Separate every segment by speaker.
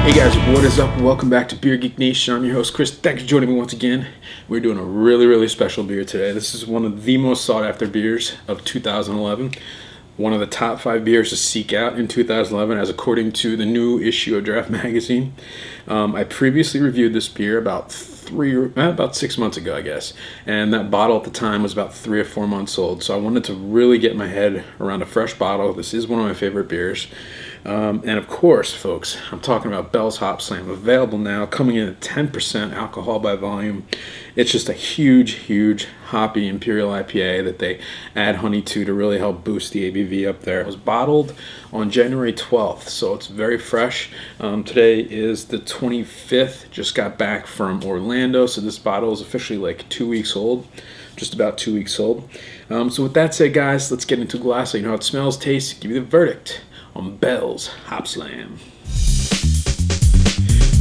Speaker 1: Hey guys, what is up? Welcome back to Beer Geek Nation. I'm your host Chris. Thanks for joining me once again. We're doing a really special beer today. This is one of the most sought after beers of 2011. One of the top 5 beers to seek out in 2011, as according to the new issue of Draft Magazine. I previously reviewed this beer about 6 months ago, I guess, and that bottle at the time was about 3 or 4 months old. So I wanted to really get my head around a fresh bottle. This is one of my favorite beers. And of course, folks, I'm talking about Bell's Hopslam, available now, coming in at 10% alcohol by volume. It's just a huge hoppy Imperial IPA that they add honey to really help boost the ABV up there. It was bottled on January 12th, so it's very fresh. Today is the 25th, just got back from Orlando, so this bottle is officially like 2 weeks old, just about 2 weeks old. So with that said, guys, let's get into glass so you know how it smells, tastes, give you the verdict on Bell's Hopslam.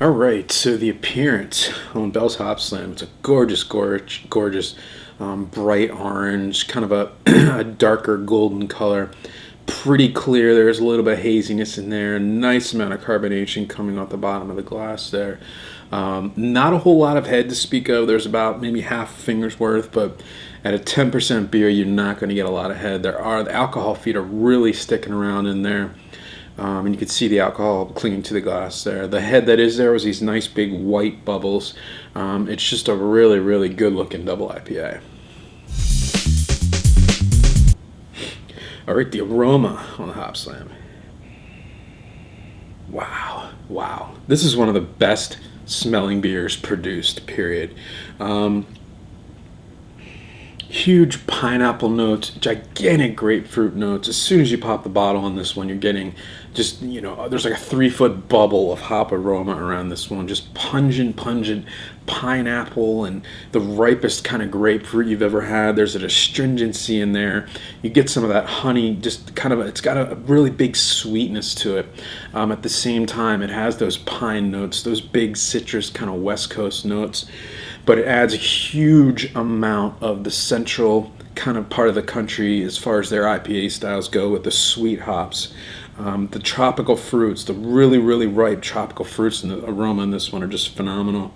Speaker 1: Alright, so the appearance on Bell's Hopslam, it's a gorgeous bright orange, kind of a darker golden color. Pretty clear. There's a little bit of haziness in there. A nice amount of carbonation coming off the bottom of the glass there. Not a whole lot of head to speak of. There's about maybe half a finger's worth, but at a 10% beer, you're not going to get a lot of head. The alcohol feet are really sticking around in there. And you can see the alcohol clinging to the glass there. The head that is there was these nice big white bubbles. It's just a really good looking double IPA. Alright, the aroma on the Hopslam. Wow. This is one of the best smelling beers produced, period. Huge pineapple notes, gigantic grapefruit notes. As soon as you pop the bottle on this one, you're getting just, there's like a 3-foot bubble of hop aroma around this one. Just pungent pineapple and the ripest kind of grapefruit you've ever had. There's an astringency in there. You get some of that honey, just kind of, it's got a really big sweetness to it. At the same time, it has those pine notes, those big citrus kind of West Coast notes. But it adds a huge amount of the central kind of part of the country as far as their IPA styles go with the sweet hops. The tropical fruits, the really ripe tropical fruits and the aroma in this one are just phenomenal.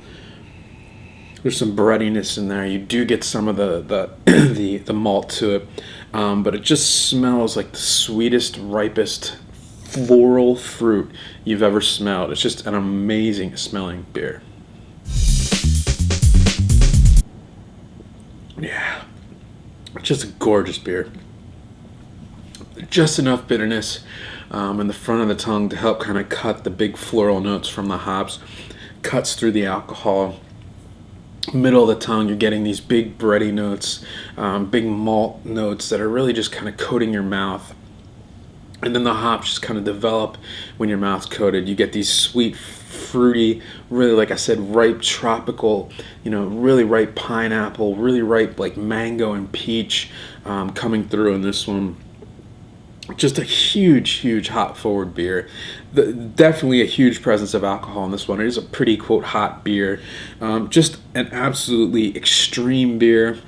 Speaker 1: There's some breadiness in there. You do get some of the malt to it, but it just smells like the sweetest, ripest floral fruit you've ever smelled. It's just an amazing smelling beer. Yeah, just a gorgeous beer. Just enough bitterness in the front of the tongue to help kind of cut the big floral notes from the hops. Cuts through the alcohol. Middle of the tongue, you're getting these big bready notes, big malt notes that are really just kind of coating your mouth. And then the hops just kind of develop when your mouth's coated. You get these sweet, fruity, really, like I said, ripe tropical, really ripe pineapple, really ripe like mango and peach coming through in this one. Just a huge hop forward beer. Definitely a huge presence of alcohol in this one. It is a pretty, quote, hot beer. Just an absolutely extreme beer.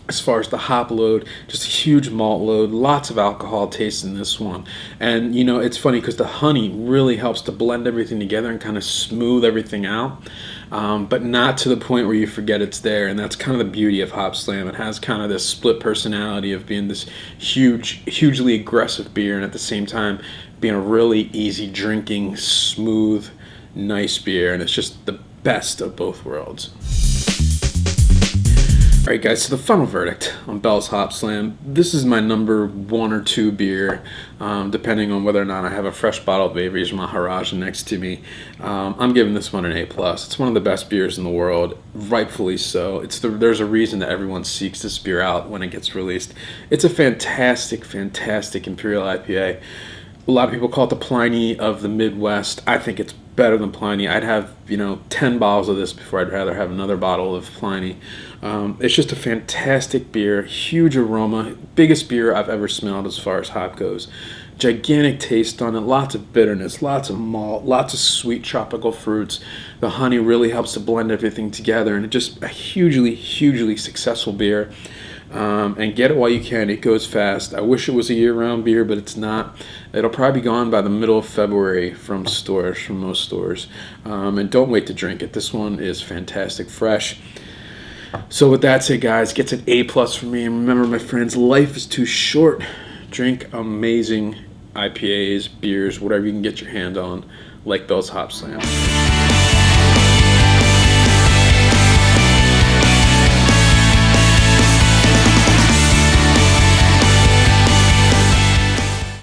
Speaker 1: As far as the hop load, just a huge malt load, lots of alcohol taste in this one. And, it's funny because the honey really helps to blend everything together and kind of smooth everything out, but not to the point where you forget it's there. And that's kind of the beauty of Hopslam. It has kind of this split personality of being this hugely aggressive beer and at the same time being a really easy drinking, smooth, nice beer. And it's just the best of both worlds. Alright guys, so the final verdict on Bell's Hopslam. This is my number 1 or 2 beer, depending on whether or not I have a fresh bottle of Avery's Maharaja next to me. I'm giving this one an A+. It's one of the best beers in the world, rightfully so. There's a reason that everyone seeks this beer out when it gets released. It's a fantastic Imperial IPA. A lot of people call it the Pliny of the Midwest. I think it's better than Pliny. I'd have 10 bottles of this before I'd rather have another bottle of Pliny. It's just a fantastic beer, huge aroma, biggest beer I've ever smelled as far as hop goes. Gigantic taste on it, lots of bitterness, lots of malt, lots of sweet tropical fruits. The honey really helps to blend everything together, and it's just a hugely successful beer. And get it while you can. It goes fast. I wish it was a year-round beer, but it's not. It'll probably be gone by the middle of February from stores, from most stores. And don't wait to drink it. This one is fantastic, fresh. So with that said, guys, gets an A+ for me. And remember, my friends, life is too short. Drink amazing IPAs, beers, whatever you can get your hand on, like Bell's Hopslam.